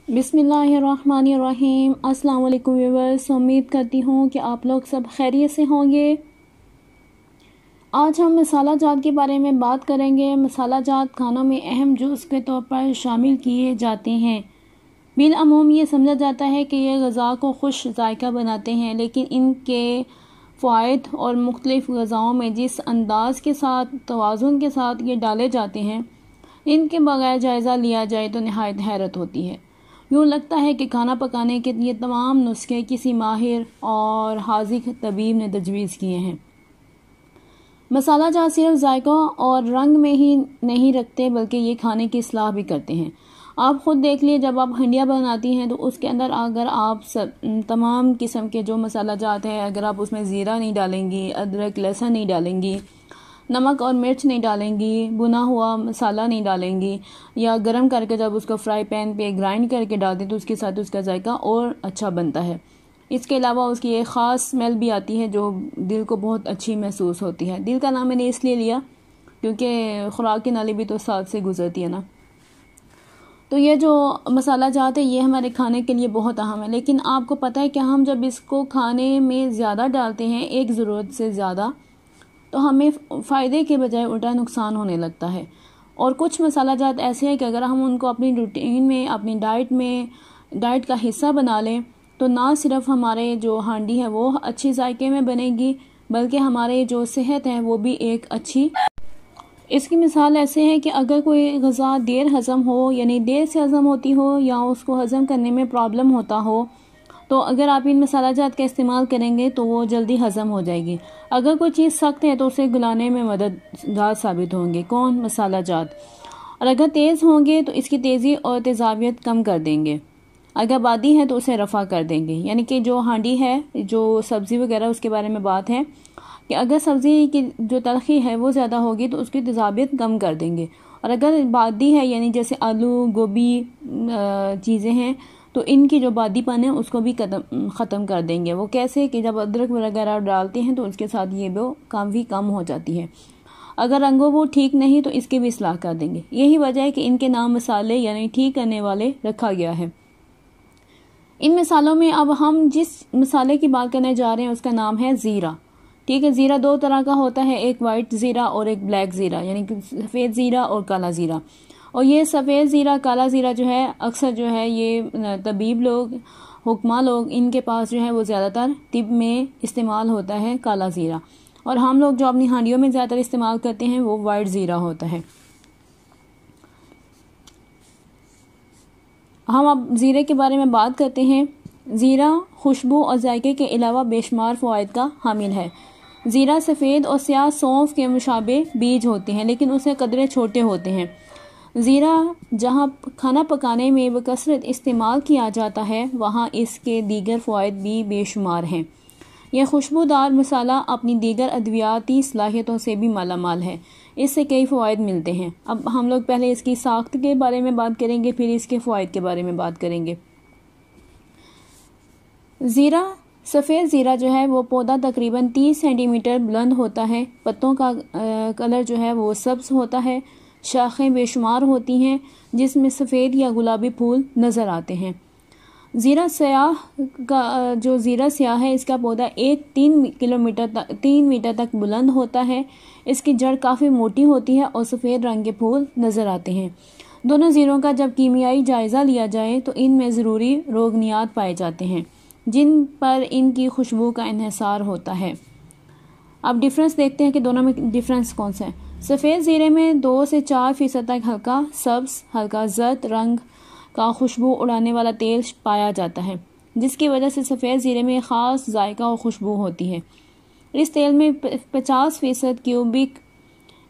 बिस्मिल्लाहिर्रहमानिर्रहीम। अस्सलाम वालेकुम व्यूअर्स, उम्मीद करती हूँ कि आप लोग सब खैरियत से होंगे। आज हम मसाला जात के बारे में बात करेंगे। मसाला जात खानों में अहम जुज़ के तौर पर शामिल किए जाते हैं। बिलअमूम ये समझा जाता है कि ये ग़ज़ा को खुश जायका बनाते हैं, लेकिन इनके फ़वाइद और मुख्तलिफ़ ग़ज़ाओं में जिस अंदाज के साथ तवाज़ुन के साथ ये डाले जाते हैं, इनके बगैर जायज़ा लिया जाए तो नहायत हैरत होती है। यूँ लगता है कि खाना पकाने के ये तमाम नुस्खे किसी माहिर और हाज़िक़ तबीब ने तजवीज़ किए हैं। मसाला जात सिर्फ जायका और रंग में ही नहीं रखते, बल्कि ये खाने की इस्लाह भी करते हैं। आप ख़ुद देख लिए, जब आप हंडिया बनाती हैं तो उसके अंदर अगर आप तमाम किस्म के जो मसाला जात है, अगर आप उसमें ज़ीरा नहीं डालेंगी, अदरक लहसुन नहीं डालेंगी, नमक और मिर्च नहीं डालेंगी, भुना हुआ मसाला नहीं डालेंगी, या गरम करके जब उसको फ्राई पैन पे ग्राइंड करके डाल दें तो उसके साथ उसका जायका और अच्छा बनता है। इसके अलावा उसकी एक ख़ास स्मेल भी आती है जो दिल को बहुत अच्छी महसूस होती है। दिल का नाम मैंने इसलिए लिया क्योंकि खुराक की नाली भी तो साथ से गुजरती है ना। तो ये जो मसाला जात है ये हमारे खाने के लिए बहुत अहम है, लेकिन आपको पता है कि हम जब इसको खाने में ज़्यादा डालते हैं, एक ज़रूरत से ज़्यादा, तो हमें फ़ायदे के बजाय उल्टा नुकसान होने लगता है। और कुछ मसाला जात ऐसे हैं कि अगर हम उनको अपनी रूटीन में, अपनी डाइट का हिस्सा बना लें तो ना सिर्फ हमारे जो हांडी है वो अच्छी जायके में बनेगी, बल्कि हमारे जो सेहत है वो भी एक अच्छी। इसकी मिसाल ऐसे है कि अगर कोई ग़ज़ा देर हज़म हो, यानी देर से हज़म होती हो, या उसको हज़म करने में प्रॉब्लम होता हो, तो अगर आप इन मसाला जात का इस्तेमाल करेंगे तो वो जल्दी हज़म हो जाएगी। अगर कोई चीज़ सख्त है तो उसे गलाने में मददगार साबित होंगे कौन? मसाला जात। और अगर तेज़ होंगे तो इसकी तेज़ी और तेज़ाबियत कम कर देंगे। अगर बादी है तो उसे रफ़ा कर देंगे। यानी कि जो हांडी है, जो सब्ज़ी वगैरह, उसके बारे में बात है कि अगर सब्ज़ी की जो तलख़ी है वो ज़्यादा होगी तो उसकी तेज़ाबियत कम कर देंगे। और अगर बादी है, यानी जैसे आलू, गोभी चीज़ें हैं, तो इनकी जो बादीपन है उसको भी ख़त्म कर देंगे। वो कैसे कि जब अदरक वगैरह डालते हैं तो उसके साथ ये वो काफ़ी कम हो जाती है। अगर रंगो वो ठीक नहीं तो इसकी भी इस्लाह कर देंगे। यही वजह है कि इनके नाम मसाले यानी ठीक करने वाले रखा गया है। इन मसालों में अब हम जिस मसाले की बात करने जा रहे हैं उसका नाम है ज़ीरा। ठीक है, ज़ीरा दो तरह का होता है, एक वाइट ज़ीरा और एक ब्लैक ज़ीरा, यानी कि सफ़ेद ज़ीरा और काला ज़ीरा। और ये सफ़ेद ज़ीरा, काला ज़ीरा जो है अक्सर जो है ये तबीब लोग, हुक्मा लोग, इनके पास जो है वो ज़्यादातर तिब में इस्तेमाल होता है काला ज़ीरा। और हम लोग जो अपनी हांडियों में ज़्यादातर इस्तेमाल करते हैं वो वाइट ज़ीरा होता है। हम अब ज़ीरे के बारे में बात करते हैं। ज़ीरा खुशबू और जायके के अलावा बेशुमार फ़वाइद का हामिल है। ज़ीरा सफ़ेद और स्याह सौंफ के मुशाबे बीज होते हैं, लेकिन उससे कदरे छोटे होते हैं। ज़ीरा जहाँ खाना पकाने में बकसरत इस्तेमाल किया जाता है, वहाँ इसके दीगर फ़वाइद भी बेशुमार हैं। यह खुशबूदार मसाला अपनी दीगर अद्वियाती सलाहियतों से भी मालामाल है। इससे कई फ़वाइद मिलते हैं। अब हम लोग पहले इसकी साख्त के बारे में बात करेंगे, फिर इसके फ़वाइद के बारे में बात करेंगे। ज़ीरा, सफ़ेद ज़ीरा जो है वो पौधा तकरीबन 30 सेंटीमीटर बुलंद होता है। पत्तों का कलर जो है वो सब्ज़ होता है। शाखें बेशुमार होती हैं जिसमें सफ़ेद या गुलाबी फूल नज़र आते हैं। ज़ीरा स्याह का जो ज़ीरा स्याह है, इसका पौधा 3 मीटर तक बुलंद होता है। इसकी जड़ काफ़ी मोटी होती है और सफ़ेद रंग के फूल नज़र आते हैं। दोनों ज़ीरों का जब कीमियाई जायज़ा लिया जाए तो इनमें ज़रूरी रोगनियात पाए जाते हैं जिन पर इनकी खुशबू का इन्हिसार होता है। अब डिफरेंस देखते हैं कि दोनों में डिफरेंस कौन सा है। सफ़ेद ज़ीरे में 2 से 4% तक हल्का सब्ज़, हल्का जर्द रंग का खुशबू उड़ाने वाला तेल पाया जाता है, जिसकी वजह से सफ़ेद ज़ीरे में ख़ास जायका और खुशबू होती है। इस तेल में 50% क्यूबिक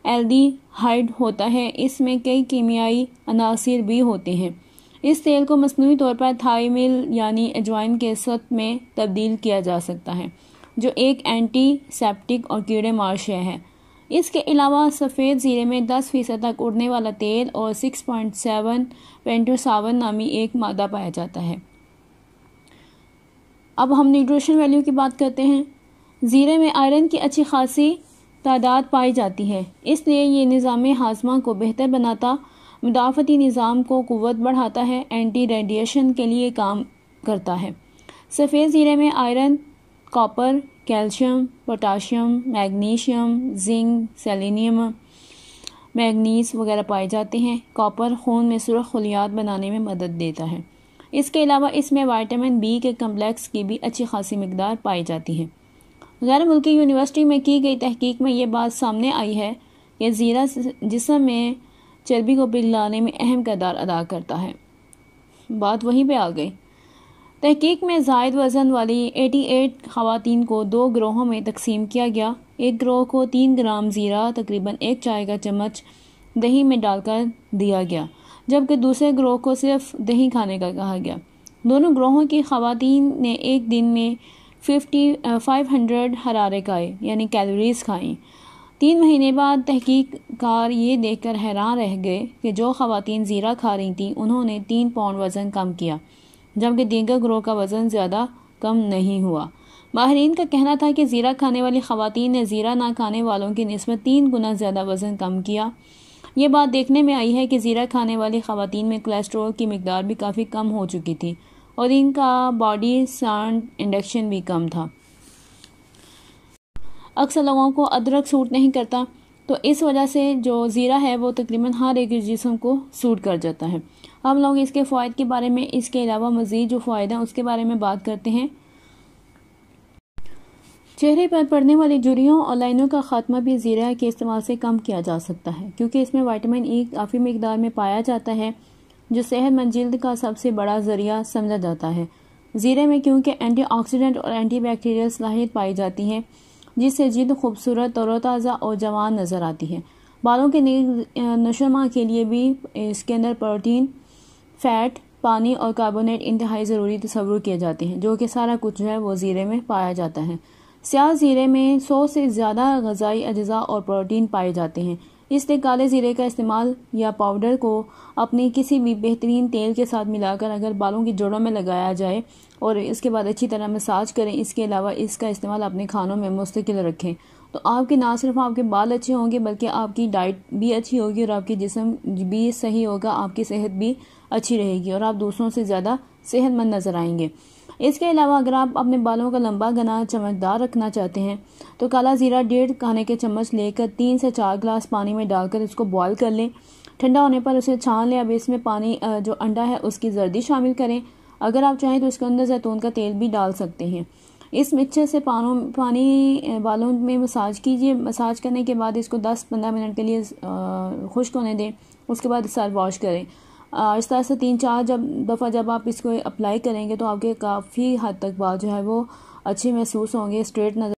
एल्डिहाइड होता है। इसमें कई कीमियाई अनासिर भी होते हैं। इस तेल को मसनूई तौर पर थाइमिल यानी अजवाइन के सत में तब्दील किया जा सकता है, जो एक एंटीसेप्टिक और कीड़े मार शय है। इसके अलावा सफ़ेद ज़ीरे में 10% तक उड़ने वाला तेल और 6.7 पेंटोसावन नामी एक मादा पाया जाता है। अब हम न्यूट्रिशन वैल्यू की बात करते हैं। ज़ीरे में आयरन की अच्छी खासी तादाद पाई जाती है, इसलिए ये निज़ाम हाज़मा को बेहतर बनाता मुदाफ़ती निज़ाम को क़ुव्वत बढ़ाता है, एंटी रेडिएशन के लिए काम करता है। सफ़ेद ज़ीरे में iron, copper, calcium, potassium, magnesium, zinc, selenium, manganese वगैरह पाए जाते हैं। कॉपर खून में सुर्ख खलियात बनाने में मदद देता है। इसके अलावा इसमें विटामिन बी के कम्प्लेक्स की भी अच्छी खासी मिकदार पाई जाती है। गैर मुल्की यूनिवर्सिटी में की गई तहकीक में ये बात सामने आई है कि ज़ीरा जिस्म में चर्बी को पिघलाने में अहम किरदार अदा करता है। बात वहीं पे आ गई। तहकीक में ज़ायद वज़न वाली 88 ख़वातीन को 2 ग्रोहों में तकसीम किया गया। एक ग्रोह को 3 ग्राम ज़ीरा तकरीबन 1 चाय का चम्मच दही में डालकर दिया गया, जबकि दूसरे ग्रोह को सिर्फ दही खाने का कहा गया। दोनों ग्रोहों की ख़वातीन ने एक दिन में 500 हरारे खाए, यानी कैलोरीज खाईं। 3 महीने बाद तहकीककार ये देखकर हैरान रह गए कि जो ख़वातीन ज़ीरा खा रही थीं उन्होंने 3 पाउंड वज़न कम किया, जबकि दीगर ग्रोह का वज़न ज़्यादा कम नहीं हुआ। माहिरीन का कहना था कि ज़ीरा खाने वाली ख़वातीन ने ज़ीरा ना खाने वालों की निस्बत 3 गुना ज़्यादा वज़न कम किया। ये बात देखने में आई है कि ज़ीरा खाने वाली ख़वातीन में कोलेस्ट्रॉल की मिकदार भी काफ़ी कम हो चुकी थी और इनका बॉडी सांड इंडक्शन भी कम था। अक्सर लोगों को अदरक सूट नहीं करता, तो इस वजह से जो ज़ीरा है वो तकरीबन हर एक जिस्म को सूट कर जाता है। अब लोग इसके फ़ायदे के बारे में, इसके अलावा मज़ीद जो फ़ायदे हैं उसके बारे में बात करते हैं। चेहरे पर पड़ने वाली झुर्रियों और लाइनों का खात्मा भी ज़ीरा के इस्तेमाल से कम किया जा सकता है, क्योंकि इसमें विटामिन ई काफ़ी मिकदार में पाया जाता है, जो सेहतमंद जिल्द का सबसे बड़ा ज़रिया समझा जाता है। ज़ीरे में क्योंकि एंटीऑक्सीडेंट और एंटीबैक्टीरियल सलाहियत पाई जाती है, जिससे जिल्द खूबसूरत, तरोताज़ा और जवान नज़र आती है। बालों के नशोनुमा के लिए भी इसके अंदर प्रोटीन, फ़ैट, पानी और कार्बोनेट इंतहाई ज़रूरी तस्वुर किए जाते हैं, जो कि सारा कुछ जो है वो ज़ीरे में पाया जाता है। स्याह ज़ीरे में 100 से ज़्यादा ग़िज़ाई अज्जा और प्रोटीन पाए जाते हैं, इसलिए काले ज़ीरे का इस्तेमाल या पाउडर को अपनी किसी भी बेहतरीन तेल के साथ मिलाकर अगर बालों की जड़ों में लगाया जाए और इसके बाद अच्छी तरह मसाज करें। इसके अलावा इसका इस्तेमाल अपने खानों में मुस्तकिल रखें, तो आपके ना सिर्फ आपके बाल अच्छे होंगे बल्कि आपकी डाइट भी अच्छी होगी और आपकी जिस्म भी सही होगा, आपकी सेहत भी अच्छी रहेगी और आप दूसरों से ज़्यादा सेहतमंद नज़र आएंगे। इसके अलावा अगर आप अपने बालों का लंबा घना चमकदार रखना चाहते हैं तो काला ज़ीरा 1.5 खाने के चम्मच लेकर 3 से 4 गिलास पानी में डालकर इसको बॉयल कर लें। ठंडा होने पर उसे छान लें। अब इसमें पानी जो अंडा है उसकी जर्दी शामिल करें। अगर आप चाहें तो इसके अंदर जैतून का तेल भी डाल सकते हैं। इस मिक्सचर से पानी बालों में मसाज कीजिए। मसाज करने के बाद इसको 10-15 मिनट के लिए खुश्क होने दें। उसके बाद सर वॉश करें। आहिस्ता आहिस्ता 3-4 दफ़ा जब आप इसको अप्लाई करेंगे तो आपके काफ़ी हद तक बाल जो है वो अच्छे महसूस होंगे, स्ट्रेट नज़र